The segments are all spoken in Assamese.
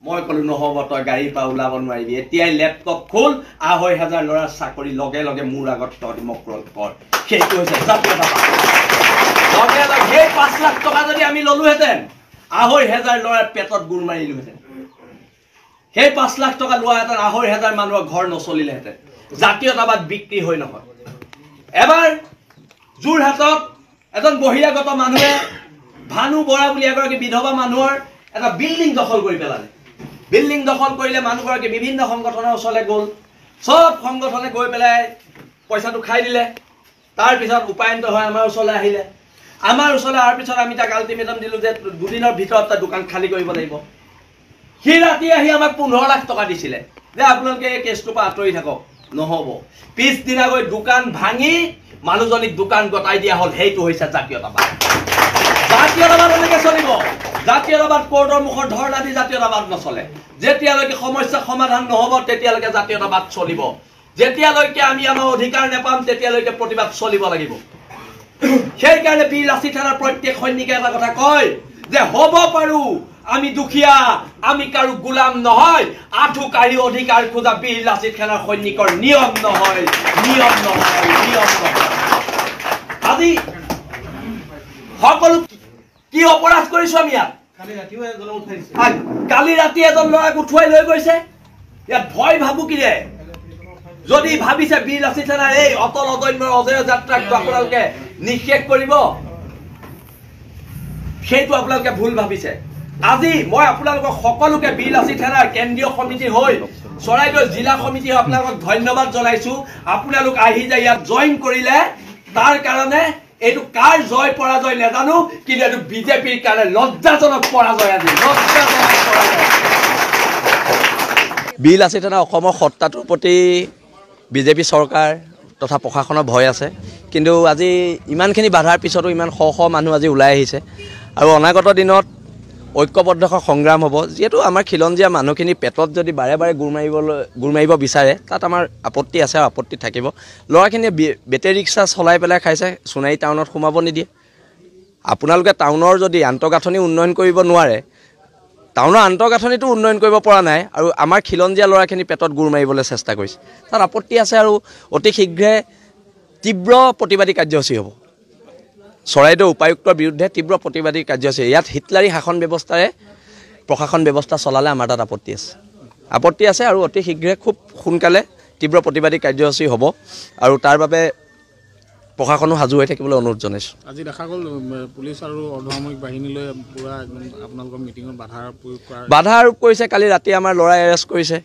মই কলো নহব তই গাড়ীৰ পৰা ওলাব নোৱাৰিবি এতিয়াই লেপটপ খোল ২৫০০ ল'ৰাৰ চাকৰি লগে লগে মোৰ আগত তই মোক কৰ সেইটো হৈছে জাতীয়তাবাদ লগে লগে সেই ৫ লাখ টকা যদি আমি ললোহেঁতেন ২৫০০ ল'ৰাৰ পেটত গুৰ মাৰিলোহেঁতেন সেই ৫ লাখ টকা লোৱাহেঁতেন ২৫০০ মানুহৰ ঘৰ নচলিলেহেঁতেন জাতীয়তাবাদ বিক্ৰী হৈ নহয় এবাৰ যোৰহাটত এজন বহিৰাগত মানুহে ভানু বৰা বুলি এগৰাকী বিধৱা মানুহৰ এটা বিল্ডিং দখল কৰি পেলালে বিল্ডিং দখল কৰিলে মানুহগৰাকী বিভিন্ন সংগঠনৰ ওচৰলৈ গ'ল সব সংগঠনে গৈ পেলাই পইচাটো খাই দিলে তাৰ পিছত উপায়ন্ত হৈ আমাৰ ওচৰলৈ আহিলে আমাৰ ওচৰলৈ অহাৰ পিছত আমি তাক আল্টিমেটাম দিলো যে দুদিনৰ ভিতৰত তাৰ দোকান খালী কৰিব লাগিব সি ৰাতি আহি আমাক ১৫ লাখ টকা দিছিলে যে আপোনালোকে এই কেছটোৰ পৰা আঁতৰি থাকক নহ'ব পিছদিনা গৈ দোকান ভাঙি মানুহজনীক দোকান গতাই দিয়া হ'ল সেইটো হৈছে জাতীয়তাবাদ জাতীয়তাবাদ এনেকৈ চলিব জাতীয়তাবাদ কোৰ্টৰ মুখত ধৰ্ণা দি জাতীয়তাবাদ নচলে যেতিয়ালৈকে সমস্যা সমাধান নহ'ব তেতিয়ালৈকে জাতীয়তাবাদ চলিব যেতিয়ালৈকে আমি আমাৰ অধিকাৰ নাপাম তেতিয়ালৈকে প্ৰতিবাদ চলিব লাগিব সেইকাৰণে বীৰ লাচিত থানাৰ প্ৰত্যেক সৈনিকে এটা কথা কয় যে হ'ব পাৰো আমি দুখীয়া আমি কাৰো গোলাম নহয় আঁঠু কাঢ়ি অধিকাৰ খোজা বীৰ লাচিত থানাৰ সৈনিকৰ নিয়ম নহয় আজি সকলো কি অপৰাধ কৰিছো আমি ইয়াত কালি ৰাতি এজন ল'ৰাক উঠুৱাই লৈ গৈছে ইয়াত ভয় ভাবুকিৰে যদি ভাবিছে বীৰ লাচিত থানাৰ এই অতল অদম্যৰ অজয় যাত্ৰাক আপোনালোকে নিষেধ কৰিব সেইটো আপোনালোকে ভুল ভাবিছে আজি মই আপোনালোকক সকলোকে বীৰ লাচিত থানাৰ কেন্দ্ৰীয় সমিতি হৈ চৰাইদেউ জিলা সমিতি হৈ আপোনালোকক ধন্যবাদ জনাইছো আপোনালোক আহি যায় ইয়াত জইন কৰিলে তাৰ কাৰণে এইটো কাৰ জয় পৰাজয় নাজানো কিন্তু এইটো বিজেপিৰ কাৰণে লজ্জাজনক পৰাজয় আজি বীৰ লাচিত থানা অসমৰ সত্তাটোৰ প্ৰতি বিজেপি চৰকাৰ তথা প্ৰশাসনৰ ভয় আছে কিন্তু আজি ইমানখিনি বাধাৰ পিছতো ইমান শ শ মানুহ আজি ওলাই আহিছে আৰু অনাগত দিনত ঐক্যবদ্ধ সংগ্ৰাম হ'ব যিহেতু আমাৰ খিলঞ্জীয়া মানুহখিনি পেটত যদি বাৰে বাৰে গুৰ মাৰিব বিচাৰে তাত আমাৰ আপত্তি আছে আৰু আপত্তি থাকিব ল'ৰাখিনিয়ে বেটেৰী ৰিক্সা চলাই পেলাই খাইছে সোণাৰী টাউনত সোমাব নিদিয়ে আপোনালোকে টাউনৰ যদি আন্তঃগাঁথনি উন্নয়ন কৰিব নোৱাৰে টাউনৰ আন্তঃগাঁথনিটো উন্নয়ন কৰিব পৰা নাই আৰু আমাৰ খিলঞ্জীয়া ল'ৰাখিনি পেটত গুৰ মাৰিবলৈ চেষ্টা কৰিছে তাত আপত্তি আছে আৰু অতি শীঘ্ৰে তীব্ৰ প্ৰতিবাদী কাৰ্যসূচী হ'ব চৰাইদেউ উপায়ুক্তৰ বিৰুদ্ধে তীব্ৰ প্ৰতিবাদী কাৰ্যসূচী ইয়াত হিটলাৰী শাসন ব্যৱস্থাৰে প্ৰশাসন ব্যৱস্থা চলালে আমাৰ তাত আপত্তি আছে আৰু অতি শীঘ্ৰে খুব সোনকালে তীব্ৰ প্ৰতিবাদী কাৰ্যসূচী হ'ব আৰু তাৰ বাবে প্ৰশাসনো সাজু হৈ থাকিবলৈ অনুৰোধ জনাইছোঁ আজি দেখা গ'ল পুলিচ আৰু অৰ্ধসামৰিক বাহিনীলৈ পুৰা আপোনালোকৰ মিটিঙত বাধা আৰোপ কৰিছে কালি ৰাতি আমাৰ ল'ৰাই এৰেষ্ট কৰিছে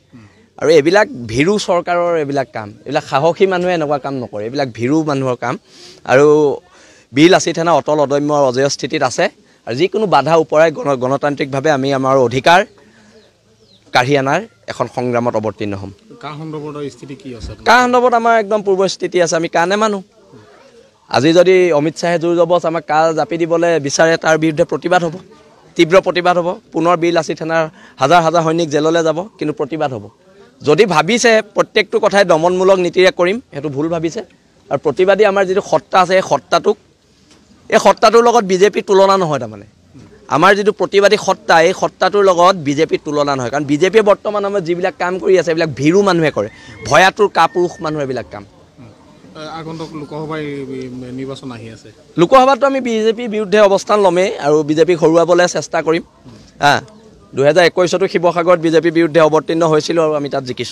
আৰু এইবিলাক ভীৰু চৰকাৰৰ এইবিলাক কাম এইবিলাক সাহসী মানুহে এনেকুৱা কাম নকৰে এইবিলাক ভীৰু মানুহৰ কাম আৰু বীৰ লাচিত থানা অটল অদম্য অজয় স্থিতিত আছে আৰু যিকোনো বাধা ওপৰাই গণতান্ত্ৰিকভাৱে আমি আমাৰ অধিকাৰ কাঢ়ি অনাৰ এখন সংগ্ৰামত অৱতীৰ্ণ হ'ম কা সন্দৰ্ভত স্থিতি কি আছে কা সন্দৰ্ভত আমাৰ একদম পূৰ্ব স্থিতি আছে আমি কা নেমানো আজি যদি অমিত শ্বাহে জোৰ জবছ আমাক কা জাপি দিবলৈ বিচাৰে তাৰ বিৰুদ্ধে প্ৰতিবাদ হ'ব তীব্ৰ প্ৰতিবাদ হ'ব পুনৰ বীৰ লাচিত থানাৰ হাজাৰ হাজাৰ সৈনিক জেললৈ যাব কিন্তু প্ৰতিবাদ হ'ব যদি ভাবিছে প্ৰত্যেকটো কথাই দমনমূলক নীতিৰে কৰিম সেইটো ভুল ভাবিছে আৰু প্ৰতিবাদী আমাৰ যিটো সত্তা আছে এই সত্তাটোৰ লগত বিজেপিৰ তুলনা নহয় তাৰমানে আমাৰ যিটো প্ৰতিবাদী সত্তা এই সত্তাটোৰ লগত বিজেপিৰ তুলনা নহয় কাৰণ বিজেপিয়ে বৰ্তমান সময়ত যিবিলাক কাম কৰি আছে এইবিলাক ভীৰু মানুহে কৰে ভয়াতুৰ কাপুৰুষ মানুহে এইবিলাক কাম আগন্তুক লোকসভাৰ নিৰ্বাচন আহি আছে লোকসভাতো আমি বিজেপিৰ বিৰুদ্ধে অৱস্থান ল'মেই আৰু বিজেপিক হৰুৱাবলৈ চেষ্টা কৰিম 2021তো শিৱসাগৰত বিজেপিৰ বিৰুদ্ধে অৱতীৰ্ণ হৈছিলোঁ আৰু আমি তাত জিকিছোঁ